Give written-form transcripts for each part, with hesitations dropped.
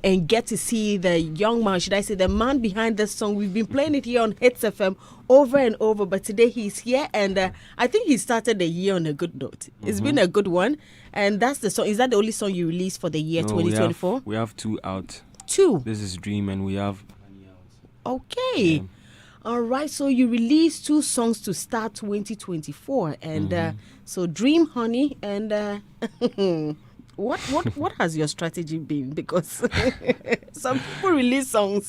and get to see the young man, should I say the man behind this song. We've been playing it here on Hitz FM over and over, but today he's here, and I think he started the year on a good note. It's been a good one, and that's the song. Is that the only song you released for the year 2024? We have 2 out. 2? This is Dream, and we have... Okay. Yeah. All right, so you released 2 songs to start 2024, and so Dream, Honey, and what has your strategy been? Because some people release songs,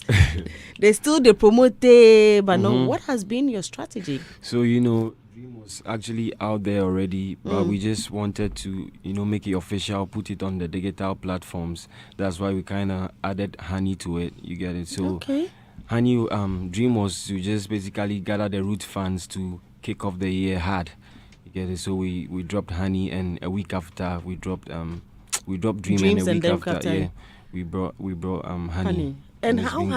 they promote it, but no. What has been your strategy? So Dream was actually out there already, but we just wanted to make it official, put it on the digital platforms. That's why we kind of added Honey to it. You get it? So. Okay. Honey, Dream was to just basically gather the root fans to kick off the year hard. You get it? So we dropped Honey, and a week after we dropped Dream, Dreams, and a week after after we brought Honey. And how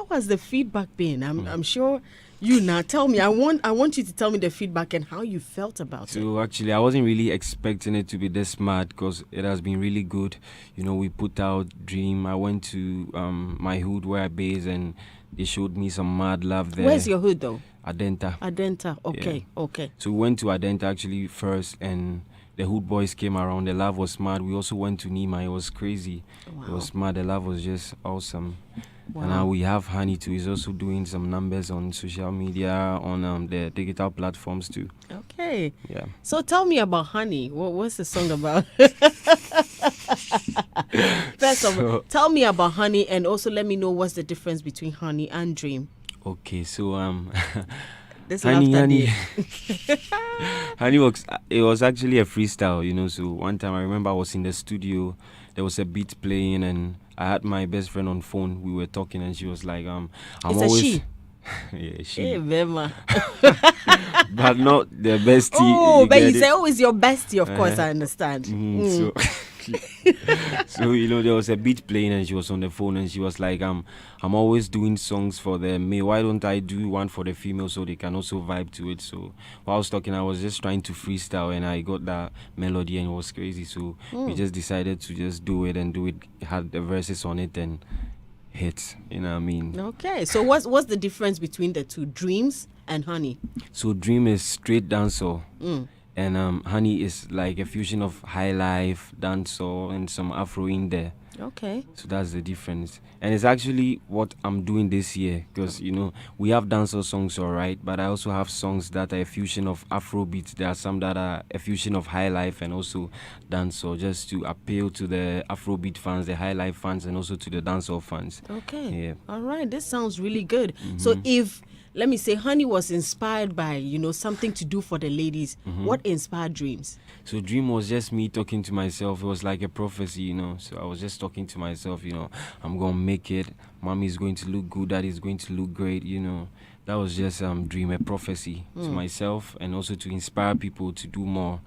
has the feedback been? I'm sure you now tell me. I want you to tell me the feedback and how you felt about it. So actually, I wasn't really expecting it to be this mad, because it has been really good. We put out Dream. I went to my hood where I base, and they showed me some mad love there. Where's your hood though? Adenta. Okay, yeah. Okay. So we went to Adenta actually first, and the hood boys came around. The love was mad. We also went to Nima. It was crazy. Wow. It was mad. The love was just awesome. Wow. And now we have Honey too. He's also doing some numbers on social media, on the digital platforms too. Okay. Yeah. So tell me about Honey. What's the song about? First of all, tell me about Honey, and also let me know what's the difference between Honey and Dream. Okay, so This Honey it was actually a freestyle, so one time I remember I was in the studio, there was a beat playing, and I had my best friend on phone. We were talking, and she was like, I'm always... she? Yeah, she. Hey, Bema. But not the bestie. Oh, but you say, it's your bestie, of course, I understand. So there was a beat playing, and she was on the phone, and she was like, I'm always doing songs for the male. Why don't I do one for the female so they can also vibe to it? So while I was talking, I was just trying to freestyle, and I got that melody, and it was crazy. So we just decided to just do it, and do it. Had the verses on it, and hits. You know what I mean? Okay. So what's the difference between the two, Dreams and Honey? So Dream is straight dancehall. And Honey is like a fusion of high life, dancehall, and some Afro in there. Okay. So that's the difference. And it's actually what I'm doing this year, because, we have dancehall songs, all right, but I also have songs that are a fusion of Afro beats. There are some that are a fusion of high life and also dancehall, just to appeal to the Afro beat fans, the high life fans, and also to the dancehall fans. Okay. Yeah. All right. This sounds really good. So if... let me say, Honey was inspired by, something to do for the ladies. What inspired Dreams? So Dream was just me talking to myself. It was like a prophecy, So I was just talking to myself, I'm going to make it. Mommy's going to look good. Daddy's going to look great, That was just Dream, a prophecy to myself, and also to inspire people to do more.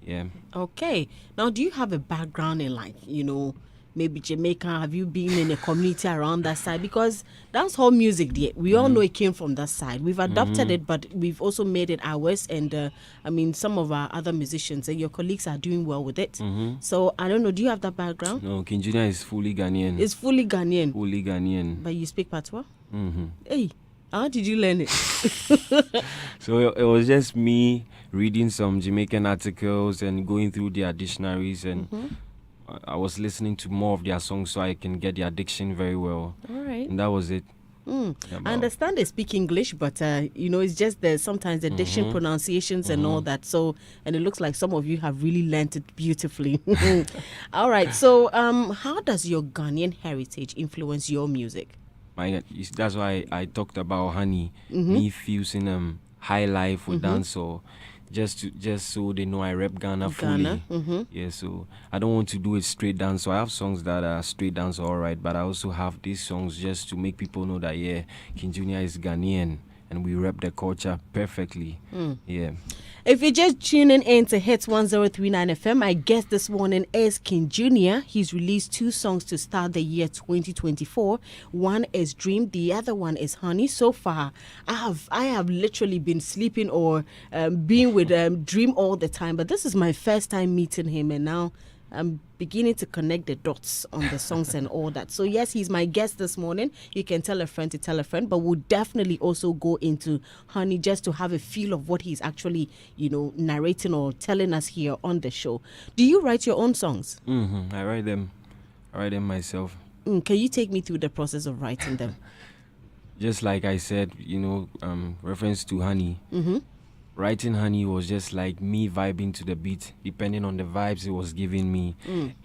Yeah. Okay. Now, do you have a background in, maybe Jamaica? Have you been in a community around that side? Because dancehall music, we all know it came from that side. We've adopted it, but we've also made it ours. And some of our other musicians and your colleagues are doing well with it. So I don't know. Do you have that background? No, King Junia is fully Ghanaian. It's fully Ghanaian. Fully Ghanaian. But you speak Patois? Hey, how did you learn it? So it was just me reading some Jamaican articles and going through their dictionaries, and I was listening to more of their songs so I can get their diction very well. All right. And that was it. I understand they speak English, but it's just sometimes the diction, pronunciations, and all that. So, and it looks like some of you have really learnt it beautifully. All right. So, how does your Ghanaian heritage influence your music? That's why I talked about Honey. Me fusing high life with dancehall. Just so they know I rep Ghana fully. Yeah, so I don't want to do it straight dance. So I have songs that are straight dance, all right, but I also have these songs just to make people know that, King Junia is Ghanaian, and we rep the culture perfectly. Yeah. If you're just tuning in to Hitz 1039 FM, my guest this morning is King Junia. He's released 2 songs to start the year 2024. One is Dream, the other one is Honey. So far, I have literally been sleeping or being with Dream all the time, but this is my first time meeting him, and now I'm beginning to connect the dots on the songs and all that. So yes, he's my guest this morning. You can tell a friend to tell a friend, but we'll definitely also go into Honey just to have a feel of what he's actually, narrating or telling us here on the show. Do you write your own songs? I write them myself. Can you take me through the process of writing them? Just like I said, reference to Honey. Writing Honey was just like me vibing to the beat, depending on the vibes it was giving me.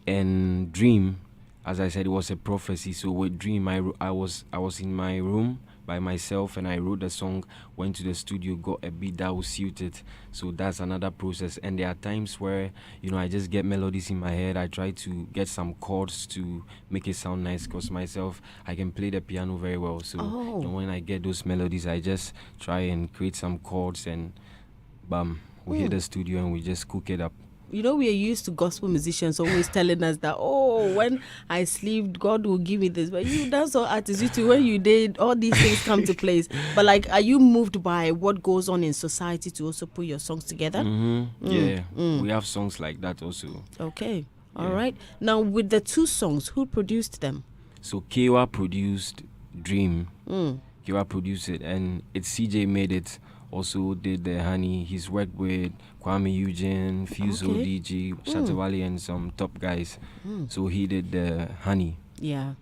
And Dream, as I said, it was a prophecy. So with Dream, I was in my room by myself, and I wrote the song, went to the studio, got a beat that was suited. So that's another process. And there are times where, I just get melodies in my head. I try to get some chords to make it sound nice, because myself, I can play the piano very well. So when I get those melodies, I just try and create some chords, and bam, we hit the studio and we just cook it up. We are used to gospel musicians always telling us that, when I sleep, God will give me this. But you dancehall artists, you too, when you did, all these things come to place. But are you moved by what goes on in society to also put your songs together? Yeah, we have songs like that also. Okay, all right. Now, with the two songs, who produced them? So Kewa produced Dream. Kewa produced it, and it's CJ made it. Also did the Honey. He's worked with Kwame Eugene, Fuse ODG, Shatawale, and some top guys. So he did the Honey. Yeah,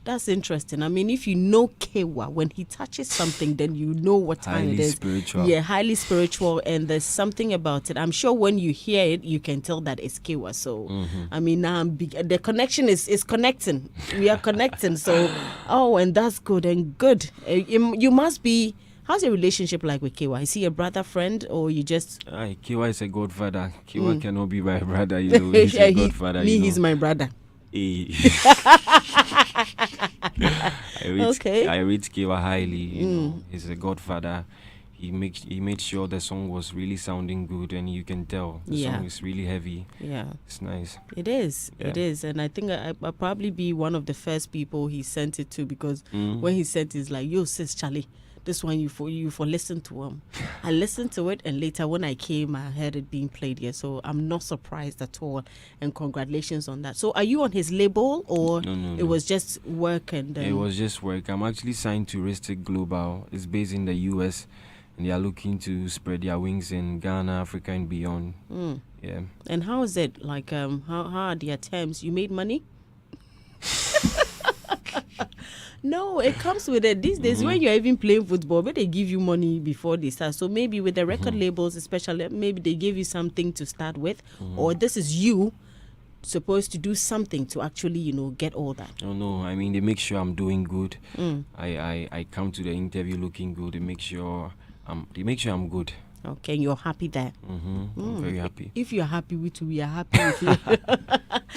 that's interesting. I mean, if you know Kewa, when he touches something, then you know what time highly it is. Spiritual. Yeah, highly spiritual, and there's something about it. I'm sure when you hear it, you can tell that it's Kewa. So, I mean, now the connection is connecting. We are connecting. So, and that's good and good. You must be. How's your relationship like with Kewa? Is he a brother, friend, or you just... Kewa is a godfather. Kewa cannot be my brother, He's a godfather, he's my brother. I rate Kewa highly, He's a godfather. He made sure the song was really sounding good, and you can tell the song is really heavy. Yeah. It's nice. It is. Yeah. It is. And I think I'll probably be one of the first people he sent it to, because when he sent it, it's like, yo, sis, Charlie, this one you for listen to him. I listened to it, and later when I came, I heard it being played here. So I'm not surprised at all, and congratulations on that. So are you on his label, or no. It was just work? And it was just work. I'm actually signed to Ristic Global. It's based in the US, and they are looking to spread their wings in Ghana, Africa, and beyond. Yeah. And how is it like? How are their terms? You made money? No, it comes with it. These days, when you're even playing football, but they give you money before they start. So maybe with the record labels, especially, maybe they give you something to start with, or this is you supposed to do something to actually, get all that. Oh no, I mean, they make sure I'm doing good. I come to the interview looking good. They make sure I'm good. Okay, you're happy there. I'm very happy. If you're happy with you, we are happy with you.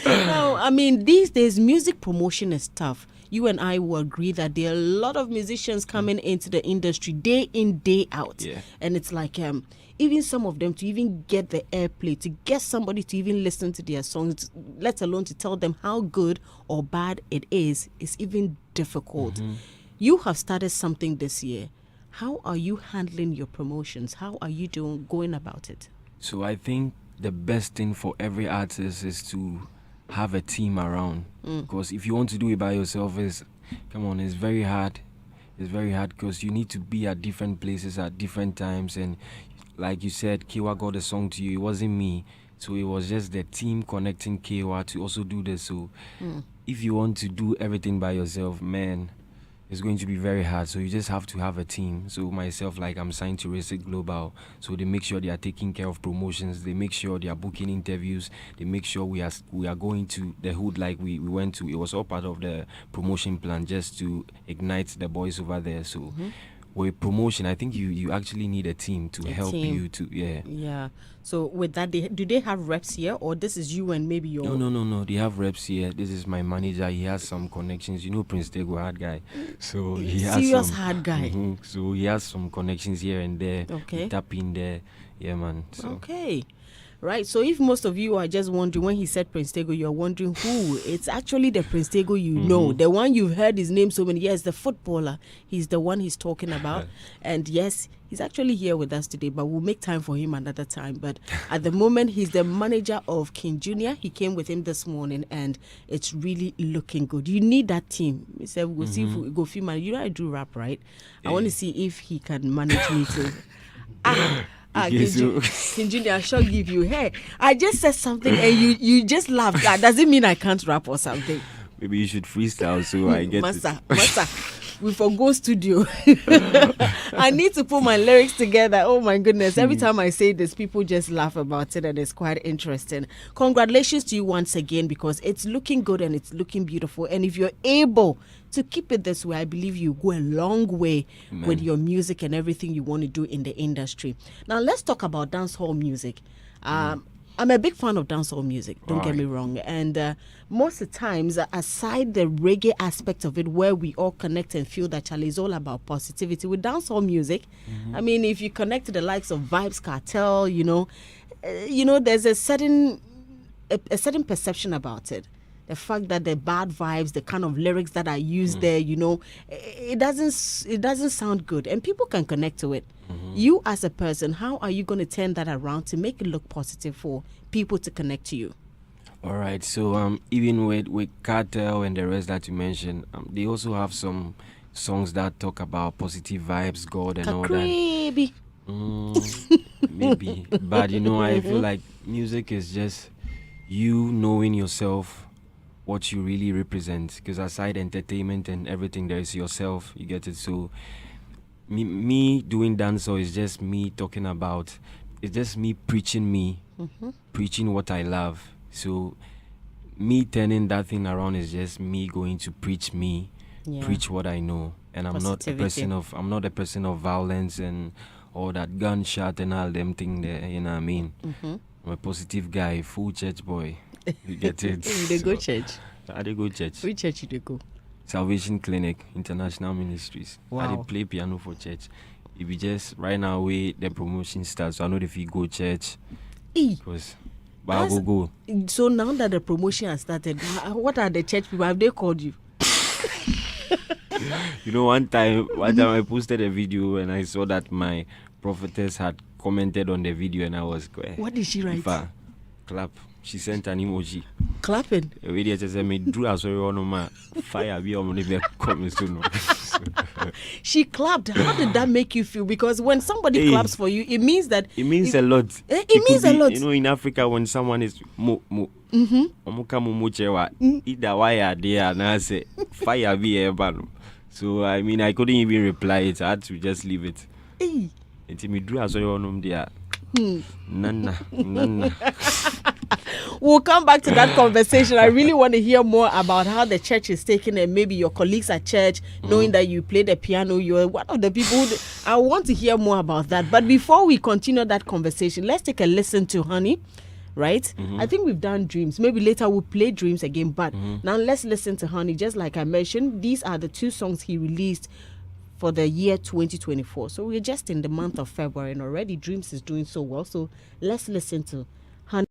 No, I mean, these days, music promotion is tough. You and I will agree that there are a lot of musicians coming into the industry day in, day out. Yeah. And it's like, even some of them, to even get the airplay, to get somebody to even listen to their songs, let alone to tell them how good or bad it is even difficult. You have started something this year. How are you handling your promotions? How are you going about it? So I think the best thing for every artist is to have a team around, because if you want to do it by yourself, it's very hard. It's very hard because you need to be at different places at different times, and like you said, Kewa got a song to you. It wasn't me, so it was just the team connecting Kewa to also do this. So if you want to do everything by yourself, man, it's going to be very hard. So you just have to have a team. So myself, I'm signed to Ristic Global, so they make sure they are taking care of promotions. They make sure they are booking interviews. They make sure we are going to the hood like we went to. It was all part of the promotion plan, just to ignite the boys over there. So with promotion, I think you actually need a team to help you to Yeah. So with that, do they have reps here, or this is you and maybe your... No. They have reps here. This is my manager. He has some connections. Prince Tego, hard guy. So he has serious hard guy. So he has some connections here and there. Okay. Tap in there. Yeah, man. So. Okay. right? So if most of you are just wondering, when he said Prince Tego, you're wondering who, it's actually the Prince Tego you know, the one you've heard his name so many years, the footballer. He's the one he's talking about. And yes, he's actually here with us today, but we'll make time for him another time. But at the moment, he's the manager of King Junia. He came with him this morning, and it's really looking good. You need that team. He said, we'll see if we go film. You know I do rap, right? I want to see if he can manage me to... King Junia, I shall give you. Hey, I just said something and you just laughed. That doesn't mean I can't rap or something. Maybe you should freestyle so I get Massa, we forgo studio. I need to put my lyrics together. Oh my goodness. Every time I say this, people just laugh about it, and it's quite interesting. Congratulations to you once again, because it's looking good and it's looking beautiful. And if you're able to keep it this way, I believe you go a long way with your music and everything you want to do in the industry. Now, let's talk about dancehall music. I'm a big fan of dancehall music, don't get me wrong. And most of the times, aside the reggae aspect of it, where we all connect and feel that Charlie is all about positivity, with dancehall music, I mean, if you connect to the likes of Vibes Cartel, there's a certain perception about it. The fact that the bad vibes, the kind of lyrics that are used there, it doesn't sound good, and people can connect to it. You as a person, how are you going to turn that around to make it look positive for people to connect to you? All right, so even with Cartel and the rest that you mentioned, they also have some songs that talk about positive vibes, God, and all that. Maybe, but I feel like music is just you knowing yourself, what you really represent, because aside entertainment and everything, there is yourself. You get it? So me doing dancehall is just me talking about, it's just me preaching preaching what I love. So me turning that thing around is just me going to preach preach what I know. And I'm not a person of violence and all that gunshot and all them thing there, you know what I mean? I'm a positive guy, full church boy. You get it? They go church. I dey go church. Which church you dey go? Salvation Clinic, International Ministries. Wow. I dey play piano for church. If you just right now where the promotion starts, so I know if you go church. Because but I go. So now that the promotion has started, what are the church people? Have they called you? One time I posted a video and I saw that my prophetess had commented on the video, and I was going, what did she write? Clap. She sent an emoji. Clapping. The video just said me drew as well on my fire be on the coming soon. She clapped. How did that make you feel? Because when somebody claps for you, it means that it means a lot. It means a lot. In Africa, when someone is either why are they and I say fire be a. So I mean, I couldn't even reply it. I had to just leave it. Until me drew as well on there. Nana. We'll come back to that conversation. I really want to hear more about how the church is taking, and maybe your colleagues at church, knowing that you play the piano, you're one of the people. I want to hear more about that. But before we continue that conversation, let's take a listen to Honey, right? I think we've done Dreams. Maybe later we'll play Dreams again. But now let's listen to Honey. Just like I mentioned, these are the two songs he released for the year 2024. So we're just in the month of February, and already Dreams is doing so well. So let's listen to Honey.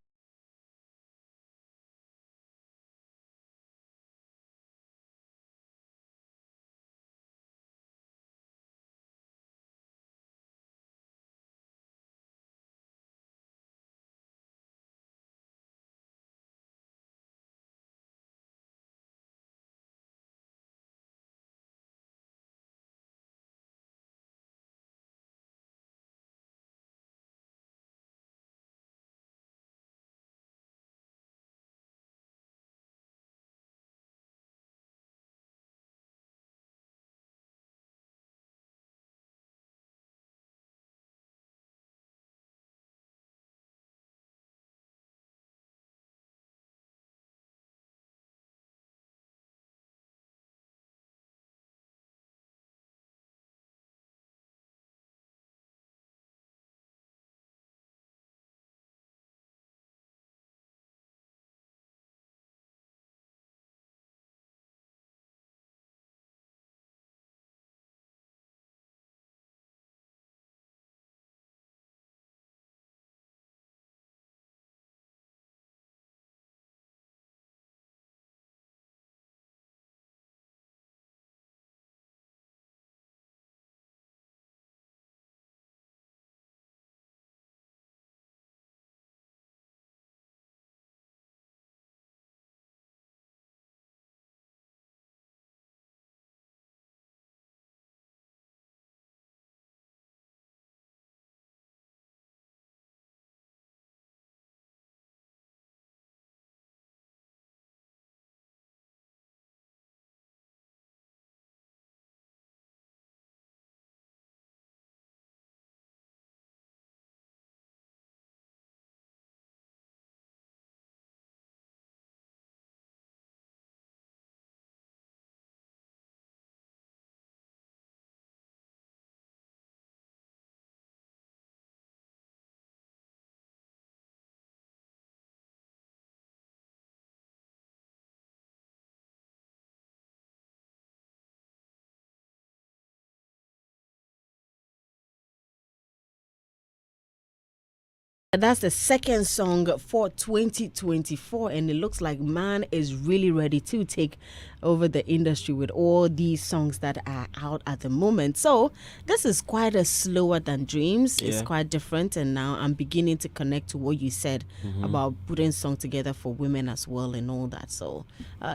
That's the second song for 2024, and it looks like man is really ready to take over the industry with all these songs that are out at the moment. So this is quite a slower than Dreams. It's quite different, and now I'm beginning to connect to what you said about putting song together for women as well and all that. So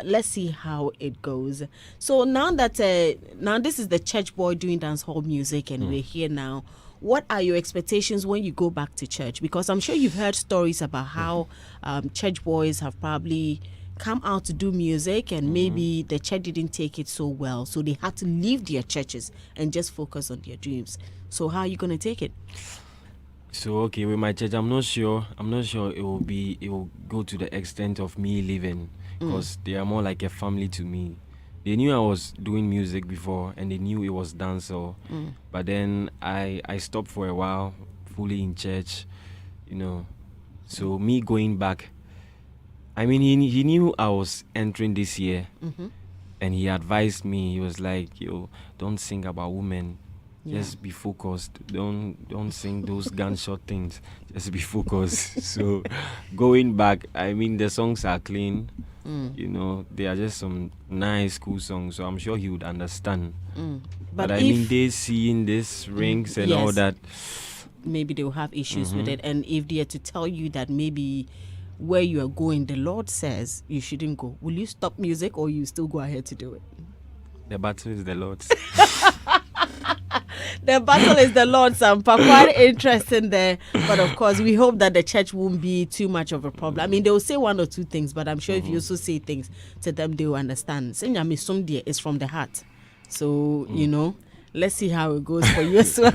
let's see how it goes. So now that now this is the church boy doing dancehall music, and we're here now. What are your expectations when you go back to church? Because I'm sure you've heard stories about how church boys have probably come out to do music, and maybe the church didn't take it so well, so they had to leave their churches and just focus on their dreams. So how are you going to take it? So okay, with my church, I'm not sure it will go to the extent of me leaving, because they are more like a family to me. They knew I was doing music before, and they knew it was dancehall. But then I stopped for a while, fully in church, So me going back, I mean, he knew I was entering this year, and he advised me. He was like, "Yo, don't sing about women. Just be focused. Don't sing those gunshot things. Just be focused." So going back, I mean, the songs are clean. They are just some nice, cool songs. So I'm sure he would understand. But I mean, they seeing this rings and all that. Maybe they will have issues with it. And if they are to tell you that maybe where you are going, the Lord says you shouldn't go, will you stop music or you still go ahead to do it? The battle is the Lord's. The battle is the Lord's, quite interesting there. But of course, we hope that the church won't be too much of a problem. I mean, they will say one or two things, but I'm sure if you also say things to them, they will understand. Saying is from the heart. So, let's see how it goes for you as well.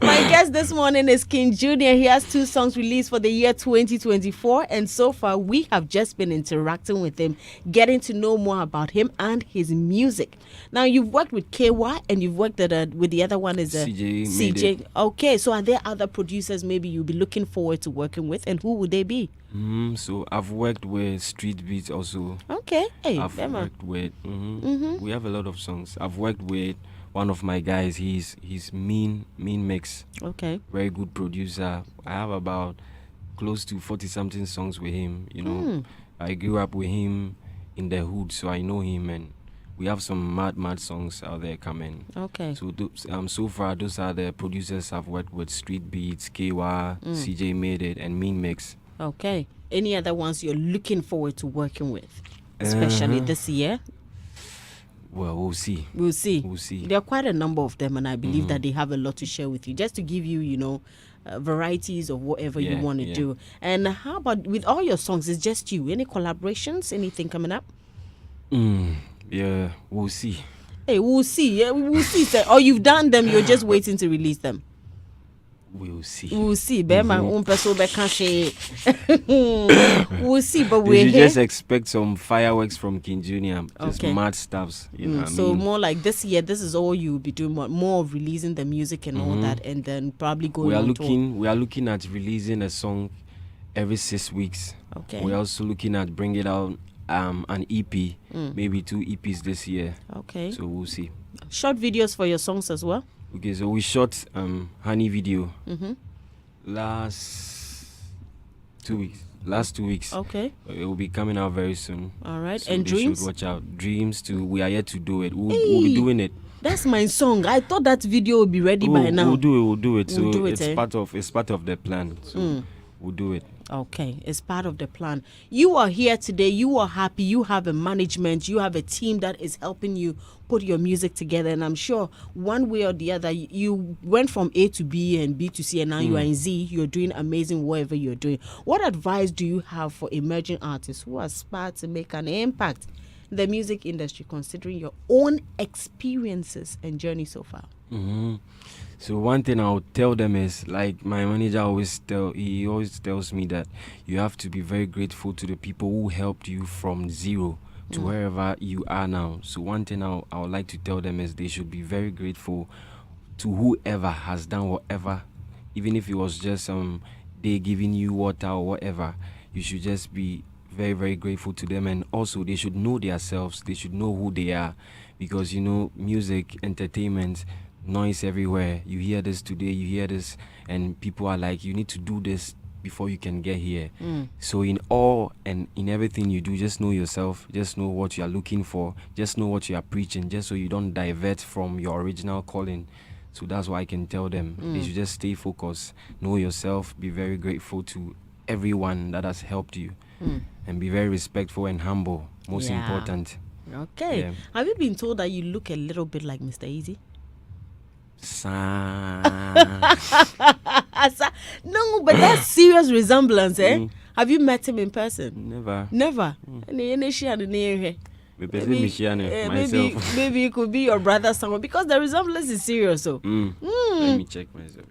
My guest this morning is King Junia. He has 2 songs released for the year 2024, and so far we have just been interacting with him, getting to know more about him and his music. Now, you've worked with KY, and you've worked with the other one is CJ. Okay, so are there other producers maybe you'll be looking forward to working with, and who would they be? So I've worked with Street Beats also. Okay, I've worked with. We have a lot of songs. I've worked with one of my guys. He's Mean Mix. Okay. Very good producer. I have about close to 40 something songs with him. I grew up with him in the hood, so I know him, and we have some mad songs out there coming. Okay. So so far those are the producers I've worked with: Street Beats, KY, CJ Made It, and Mean Mix. Okay. Any other ones you're looking forward to working with, especially this year? Well, we'll see. We'll see. There are quite a number of them, and I believe that they have a lot to share with you, just to give you, varieties of whatever you want to do. And how about with all your songs? It's just you. Any collaborations? Anything coming up? Yeah, we'll see. Hey, we'll see. Yeah, we'll see. Sir. Or you've done them. You're just waiting to release them. We'll see. We'll see. We'll see, but we're should here. Just expect some fireworks from King Junia. Just mad stuffs. So more like this year, this is all you'll be doing, more of releasing the music and all that, and then probably going on tour. We are looking at releasing a song every 6 weeks. Okay. We're also looking at bringing out an EP, maybe 2 EPs this year. Okay. So we'll see. Short videos for your songs as well? Okay, so we shot Honey video last 2 weeks. Okay. It will be coming out very soon. All right. So and they Dreams? should watch out. Dreams too. We are yet to do it. We'll be doing it. That's my song. I thought that video would be ready by now. We'll do it. So it's part of the plan. So we'll do it. Okay, it's part of the plan. You are here today. You are happy. You have a management. You have a team that is helping you put your music together. And I'm sure one way or the other, you went from A to B and B to C, and now you are in Z. You're doing amazing whatever you're doing. What advice do you have for emerging artists who aspire to make an impact in the music industry, considering your own experiences and journey so far? So one thing I'll tell them is, like my manager always tells me that you have to be very grateful to the people who helped you from zero to wherever you are now. So one thing I would like to tell them is they should be very grateful to whoever has done whatever, even if it was just they giving you water or whatever. You should just be very, very grateful to them, and also they should know themselves. They should know who they are, because music, entertainment, noise everywhere. You hear this today, you hear this, and people are like, you need to do this before you can get here. So in all and in everything you do, just know yourself, just know what you are looking for, just know what you are preaching, just so you don't divert from your original calling. So that's why I can tell them. They should just stay focused, know yourself, be very grateful to everyone that has helped you, and be very respectful and humble, most important. Okay. Yeah. Have you been told that you look a little bit like Mr. Easy? No, but that's serious resemblance, eh? Have you met him in person? Never. Maybe it could be your brother somewhere, because the resemblance is serious. So let me check myself.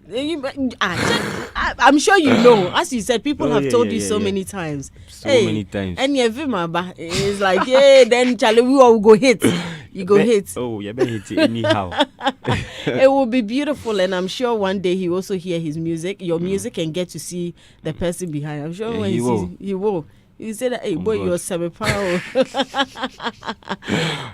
I'm sure you know. As you said, people have told you so many times. Many times. And it's like, hey, then Charlie, we all go hit. You go hit. Oh, you better hit it anyhow. It will be beautiful, and I'm sure one day he also hear his music, your music, and get to see the person behind. I'm sure when he will. You say that, hey, boy, you're semi-power.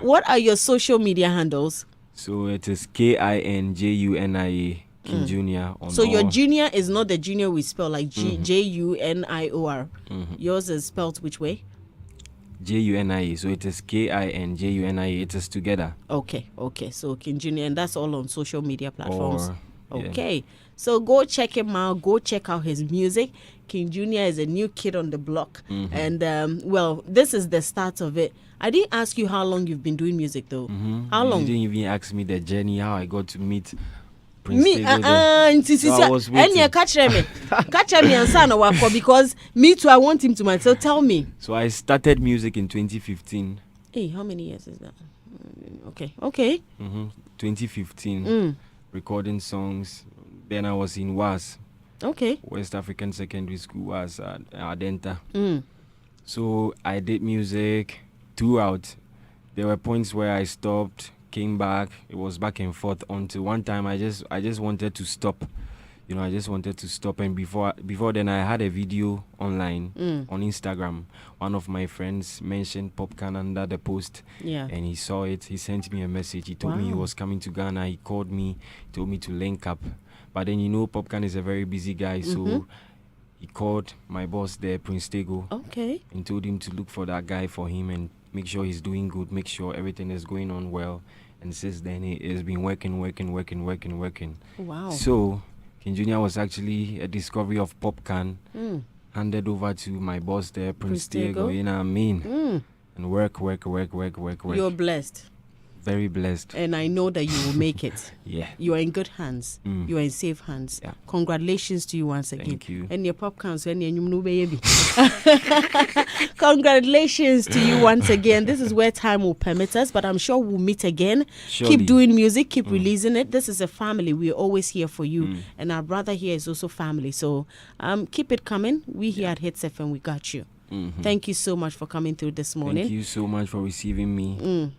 What are your social media handles? So it is KINJUNIA, King Junia. So your Junia is not the Junior we spell, like JUNIOR. Yours is spelled which way? JUNIA. So it is KINJUNIA. It is together. Okay. So King Junia, and that's all on social media platforms. Okay. So go check him out. Go check out his music. King Junia is a new kid on the block. And, well, this is the start of it. I didn't ask you how long you've been doing music, though. How long? You didn't even ask me the journey, how I got to meet Prince Me, so I was waiting. catch me and son because me too, I want him to myself. Tell me. So I started music in 2015. Hey, how many years is that? Okay. 2015. Recording songs. Then I was in WAS. Okay. West African Secondary School was at Adenta. So I did music throughout. There were points where I stopped, came back. It was back and forth until one time I just wanted to stop. I just wanted to stop. And before then, I had a video online on Instagram. One of my friends mentioned Popcan under the post. Yeah. And he saw it. He sent me a message. He told me he was coming to Ghana. He called me, told me to link up. But then, Popcan is a very busy guy. So he called my boss there, Prince Tego. Okay. And told him to look for that guy for him and make sure he's doing good, make sure everything is going on well. And since then, he has been working. Wow. So King Junia was actually a discovery of Popcan, handed over to my boss there, Prince Tego, you know what I mean? And work. You're blessed. Very blessed. And I know that you will make it. Yeah. You are in good hands. You are in safe hands. Yeah. Congratulations to you once again. Thank you. And your Popcan, so any new baby. Congratulations to you once again. This is where time will permit us, but I'm sure we'll meet again. Surely. Keep doing music, keep releasing it. This is a family. We're always here for you. And our brother here is also family. So keep it coming. We here at Hitz FM, we got you. Thank you so much for coming through this morning. Thank you so much for receiving me.